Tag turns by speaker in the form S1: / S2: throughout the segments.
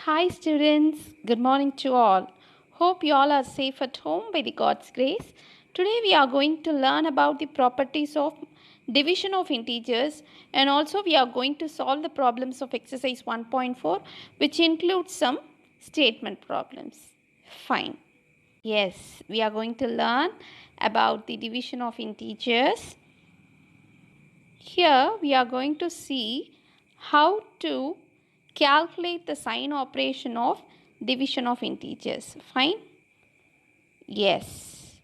S1: Hi students, good morning to all. Hope you all are safe at home by the God's grace. Today we are going to learn about the properties of division of integers, and also we are going to solve the problems of exercise 1.4, which includes some statement problems. Fine. Yes, we are going to learn about the division of integers. Here we are going to see how to calculate the sign operation of division of integers. Fine? Yes.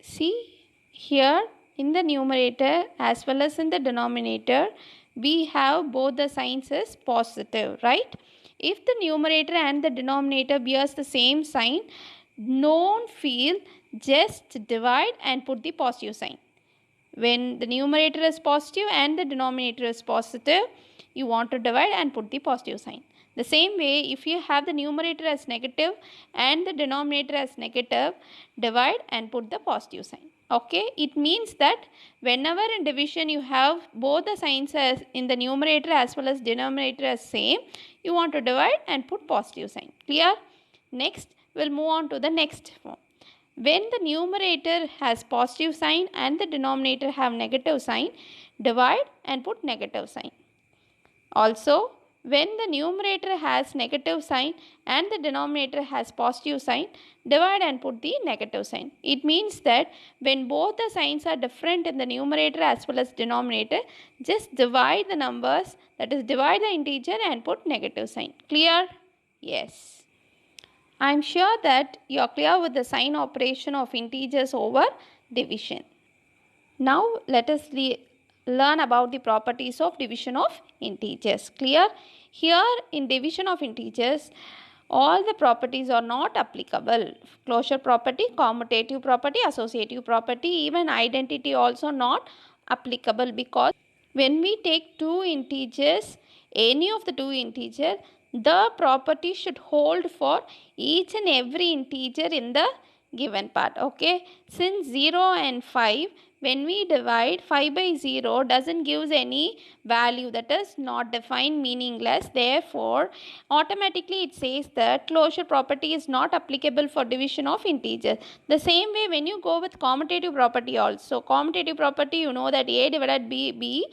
S1: See here in the numerator as well as in the denominator, we have both the signs as positive, right? If the numerator and the denominator bears the same sign, don't feel, just divide and put the positive sign. When the numerator is positive and the denominator is positive, you want to divide and put the positive sign. The same way, if you have the numerator as negative and the denominator as negative, divide and put the positive sign. Okay, it means that whenever in division you have both the signs as in the numerator as well as denominator as same, you want to divide and put positive sign. Clear? Next, we'll move on to the next form. When the numerator has positive sign and the denominator have negative sign, divide and put negative sign. Also, when the numerator has negative sign and the denominator has positive sign, divide and put the negative sign. It means that when both the signs are different in the numerator as well as denominator, just divide the numbers, that is divide the integer and put negative sign. Clear? Yes. I am sure that you are clear with the sign operation of integers over division. Now let us learn about the properties of division of integers. Clear? Here in division of integers, all the properties are not applicable. Closure property, commutative property, associative property, even identity also not applicable, because when we take two integers, any of the two integers, the property should hold for each and every integer in the given part. Okay, since 0 and 5, when we divide 5 by 0 doesn't give any value, that is not defined, meaningless. Therefore automatically it says that closure property is not applicable for division of integers. The same way when you go with commutative property also, commutative property, you know that a divided by b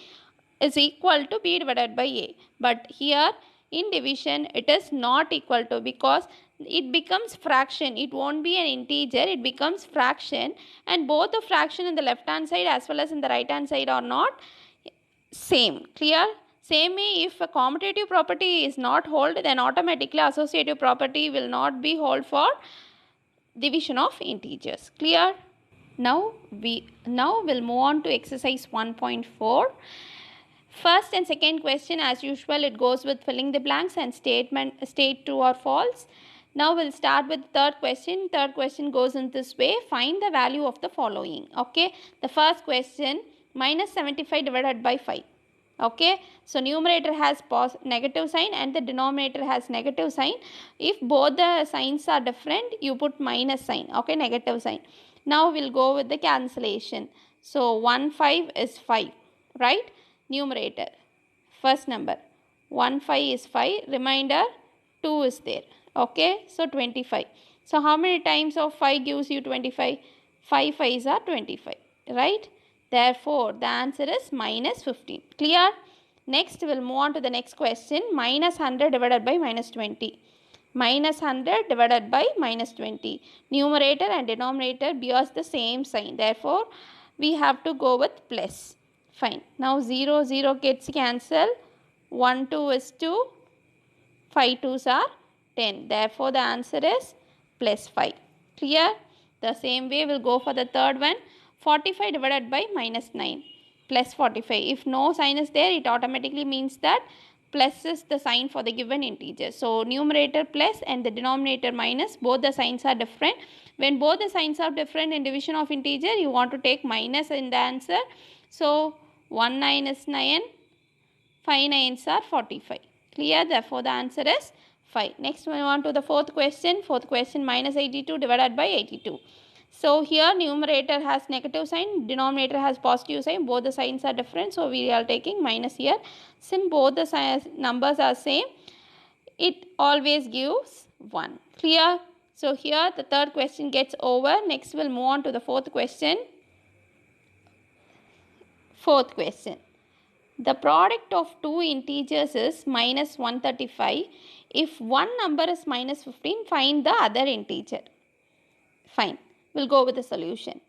S1: is equal to b divided by a, but here in division it is not equal to, because it becomes fraction. It won't be an integer, it becomes fraction, and both the fraction in the left hand side as well as in the right hand side are not same. Clear? Same way, if a commutative property is not hold, then automatically associative property will not be hold for division of integers. Clear? Now we'll move on to exercise 1.4. First and second question, as usual, it goes with filling the blanks and state true or false. Now we'll start with third question. Third question goes in this way: find the value of the following. Okay, the first question, minus 75 divided by 5. Okay, so numerator has negative sign and the denominator has negative sign. If both the signs are different, you put minus sign. Okay, negative sign. Now we'll go with the cancellation. So 1 5 is 5, right? Numerator, first number 1 5 is 5, remainder 2 is there. Okay, so 25. So how many times of 5 gives you 25? 5 5s are 25, right? Therefore the answer is minus 15. Clear? Next we'll move on to the next question. Minus 100 divided by minus 20. Minus 100 divided by minus 20. Numerator and denominator bears the same sign, therefore we have to go with plus. Fine. Now 0 0 gets cancelled. 1 2 is 2. 5 2s are 10. Therefore the answer is plus 5. Clear? The same way we'll go for the third one. 45 divided by minus 9 plus 45. If no sign is there, it automatically means that plus is the sign for the given integer. So numerator plus and the denominator minus, both the signs are different. When both the signs are different in division of integer, you want to take minus in the answer. So 1 9 is 9, 5 9s are 45. Clear? Therefore the answer is 5. Next we move on to the fourth question. Fourth question, minus 82 divided by 82. So here numerator has negative sign, denominator has positive sign, both the signs are different, so we are taking minus here. Since both the numbers are same, it always gives 1. Clear? So here the third question gets over. Next we'll move on to the fourth question. Fourth question. The product of two integers is minus 135. If one number is minus 15, find the other integer. Fine. We'll go with the solution.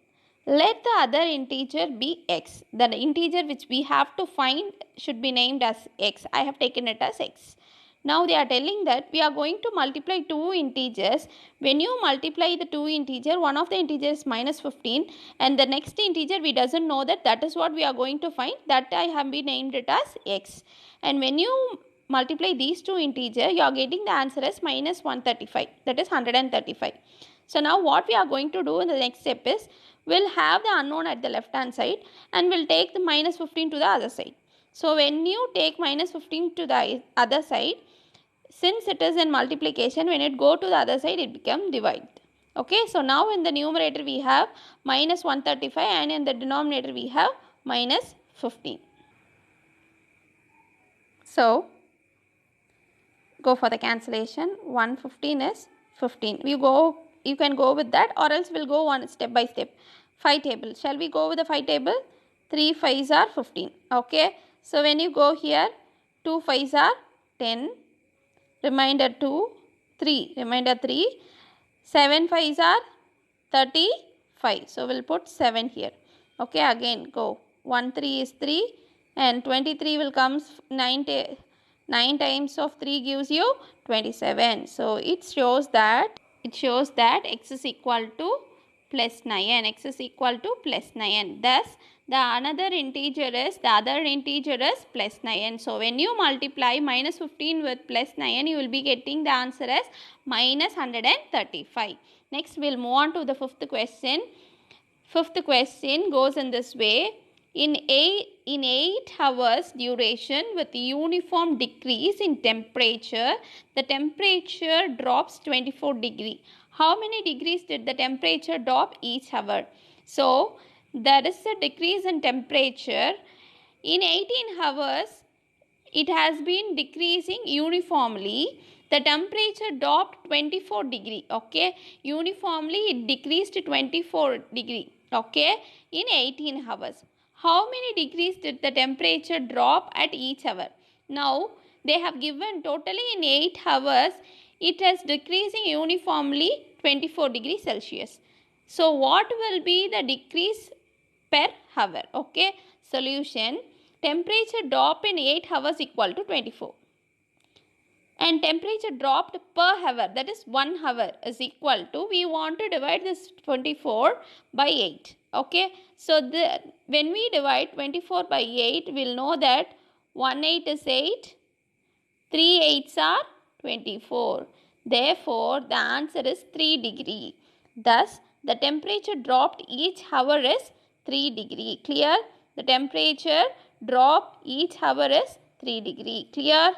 S1: Let the other integer be x. The integer which we have to find should be named as x. I have taken it as x. Now they are telling that we are going to multiply two integers. When you multiply the two integer, one of the integers is minus 15 and the next integer we doesn't know that is what we are going to find. That I have been named it as x. And when you multiply these two integers, you are getting the answer as minus 135. That is 135. So now what we are going to do in the next step is, we'll have the unknown at the left hand side and we'll take the minus 15 to the other side. So when you take minus 15 to the other side, since it is in multiplication, when it go to the other side, it becomes divide. Okay, so now in the numerator we have minus 135 and in the denominator we have minus 15. So go for the cancellation. 115 is 15. You can go with that, or else we'll go one step by step. 5 table. Shall we go with the 5 table? 3 5s are 15. Okay. So when you go here, 2 5s are 10. Remainder 2. 3. Remainder 3. 7 5s are 35. So we'll put 7 here. Okay. Again go. 1 3 is 3. And 23 will come 9 times of 3 gives you 27. So it shows that x is equal to plus 9. X is equal to plus 9. Thus the other integer is plus 9. So when you multiply minus 15 with plus 9, you will be getting the answer as minus 135. Next we'll move on to the fifth question. Fifth question goes in this way. In 8 hours duration with uniform decrease in temperature, the temperature drops 24 degree. How many degrees did the temperature drop each hour? So there is a decrease in temperature. In 18 hours, it has been decreasing uniformly. The temperature dropped 24 degree. Okay, uniformly it decreased 24 degree. Okay, in 18 hours. How many degrees did the temperature drop at each hour? Now they have given totally in 8 hours it is decreasing uniformly 24 degrees Celsius. So what will be the decrease per hour? Okay, solution. Temperature drop in 8 hours equal to 24. And temperature dropped per hour, that is 1 hour, is equal to, we want to divide this 24 by 8. Okay, so when we divide 24 by 8, we'll know that 1 8 is 8, 3 8s are 24. Therefore, the answer is 3 degree. Thus, the temperature dropped each hour is 3 degree. Clear? The temperature drop each hour is 3 degree. Clear?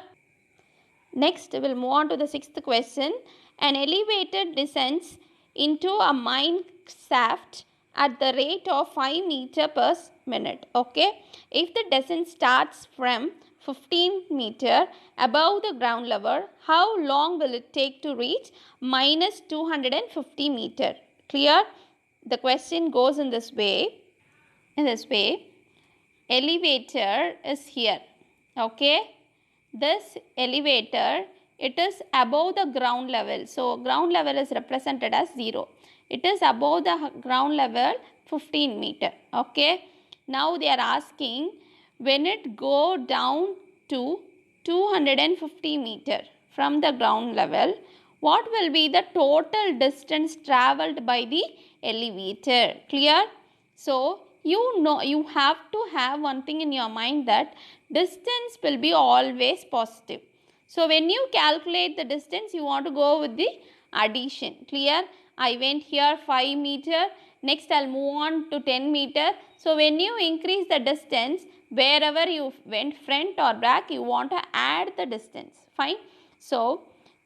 S1: Next, we will move on to the sixth question. An elevator descends into a mine shaft at the rate of 5 meter per minute. Okay. If the descent starts from 15 meter above the ground level, how long will it take to reach minus 250 meter? Clear? The question goes in this way. Elevator is here. Okay. This elevator, it is above the ground level. So ground level is represented as 0. It is above the ground level 15 meter. Okay. Now they are asking, when it go down to 250 meter from the ground level, what will be the total distance travelled by the elevator? Clear? So you have to have one thing in your mind, that distance will be always positive. So when you calculate the distance, you want to go with the addition. Clear? I went here 5 meter. Next I'll move on to 10 meter. So when you increase the distance, wherever you went, front or back, you want to add the distance. Fine. So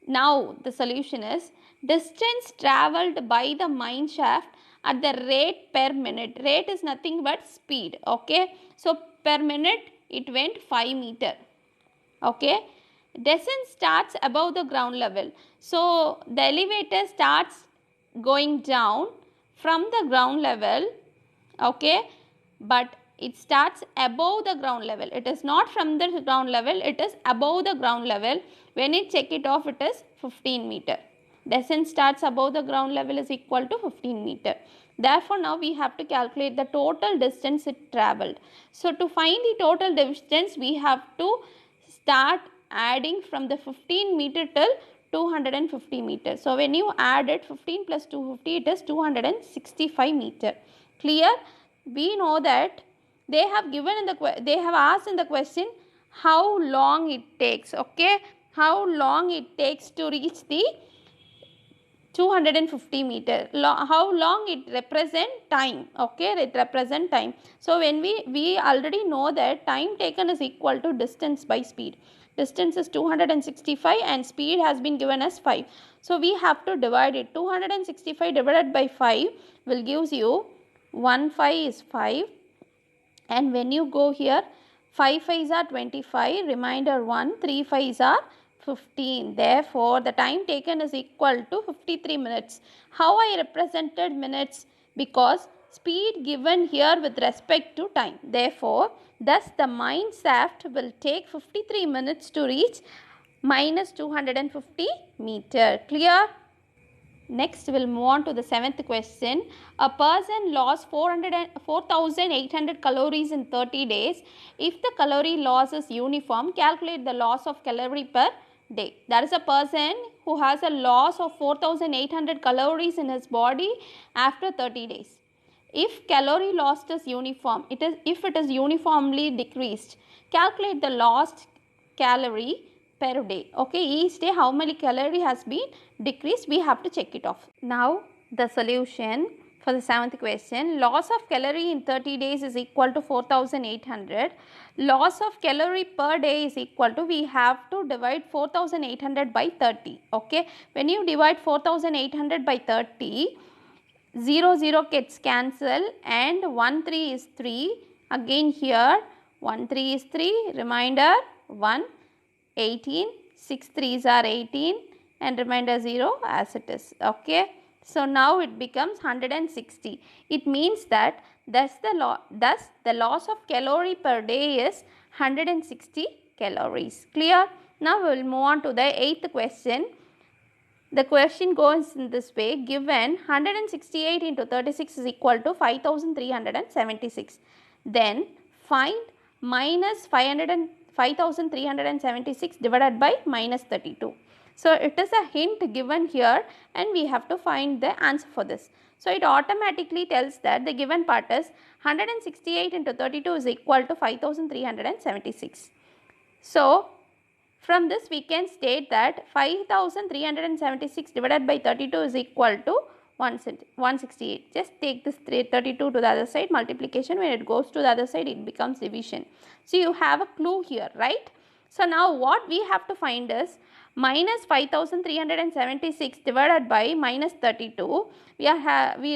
S1: now the solution is, distance travelled by the mine shaft at the rate per minute. Rate is nothing but speed. Okay. So per minute it went 5 meter. Okay. Descent starts above the ground level. So the elevator starts going down from the ground level, okay, but it starts above the ground level. It is not from the ground level, it is above the ground level. When it check it off, it is 15 meter. Descent starts above the ground level is equal to 15 meter. Therefore, now we have to calculate the total distance it travelled. So, to find the total distance, we have to start adding from the 15 meter till 250 meter. So, when you add it 15 plus 250, it is 265 meter. Clear? We know that they have given in they have asked in the question how long it takes, okay, how long it takes to reach the 250 meter, how long it represent time, okay, it represent time. So when we already know that time taken is equal to distance by speed. Distance is 265 and speed has been given as 5. So we have to divide it. 265 divided by 5 will gives you 1 5 is 5, and when you go here 5 5s are 25, remainder 1, 3 5s are 15. Therefore, the time taken is equal to 53 minutes. How I represented minutes? Because speed given here with respect to time. Therefore, thus the mine shaft will take 53 minutes to reach minus 250 meter. Clear? Next, we'll move on to the 7th question. A person lost 4,800 calories in 30 days. If the calorie loss is uniform, calculate the loss of calorie per day. There is a person who has a loss of 4,800 calories in his body after 30 days. If calorie loss is uniform, if it is uniformly decreased, calculate the lost calorie per day. Okay, each day how many calorie has been decreased, we have to check it off. Now the solution for the 7th question. Loss of calorie in 30 days is equal to 4,800. Loss of calorie per day is equal to, we have to divide 4,800 by 30. Okay, when you divide 4,800 by 30, 0 0 gets cancelled and 1 3 is 3. Again here 1 3 is 3, remainder 1, 18, 6 3s are 18 and remainder 0 as it is. Okay. So now it becomes 160. It means that thus the loss of calorie per day is 160 calories. Clear? Now we will move on to the 8th question. The question goes in this way. Given 168 into 36 is equal to 5376. Then find minus 5376 divided by minus 32. So it is a hint given here and we have to find the answer for this. So it automatically tells that the given part is 168 into 32 is equal to 5376. So from this we can state that 5376 divided by 32 is equal to 168. Just take this 32 to the other side, multiplication. When it goes to the other side, it becomes division. So you have a clue here, right? So now what we have to find is minus 5376 divided by minus 32. We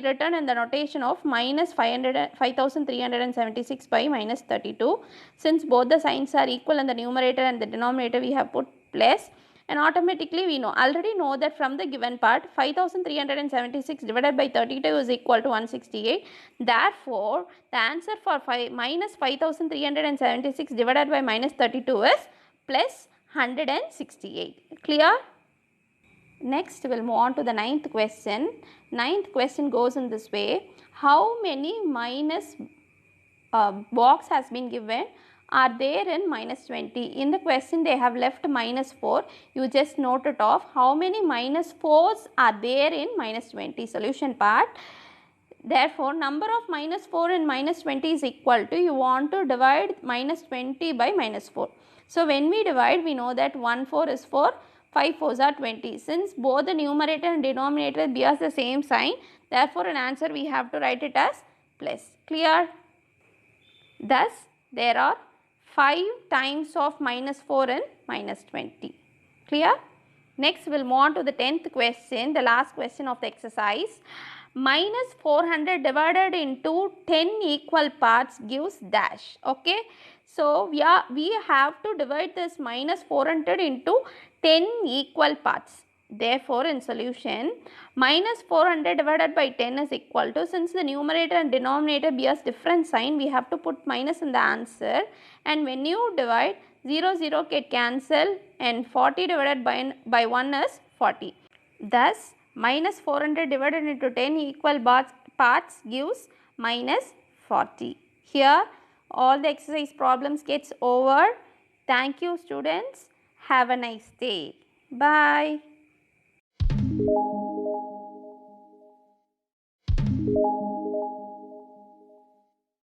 S1: written in the notation of minus 5376 by minus 32. Since both the signs are equal in the numerator and the denominator, we have put plus. And automatically we already know that from the given part 5376 divided by 32 is equal to 168. Therefore, the answer for minus 5376 divided by minus 32 is plus 168. Clear? Next, we will move on to the 9th question. 9th question goes in this way. How many minus box has been given are there in minus 20? In the question they have left minus 4. You just note it off. How many minus 4s are there in minus 20? Solution part. Therefore, number of minus 4 and minus 20 is equal to, you want to divide minus 20 by minus 4. So, when we divide, we know that 1 4 is 4, 5 4s are 20. Since both the numerator and denominator bears the same sign, therefore, an answer we have to write it as plus. Clear? Thus, there are 5 times of minus 4 and minus 20. Clear? Next, we will move on to the 10th question, the last question of the exercise. Minus 400 divided into 10 equal parts gives dash. Okay. So we have to divide this minus 400 into 10 equal parts. Therefore, in solution, minus 400 divided by 10 is equal to, since the numerator and denominator bears different sign, we have to put minus in the answer, and when you divide, 0 0 get cancelled and 40 divided by 1 is 40. Thus, minus 400 divided into 10 equal parts gives minus 40. Here, all the exercise problems gets over. Thank you, students. Have a nice day. Bye.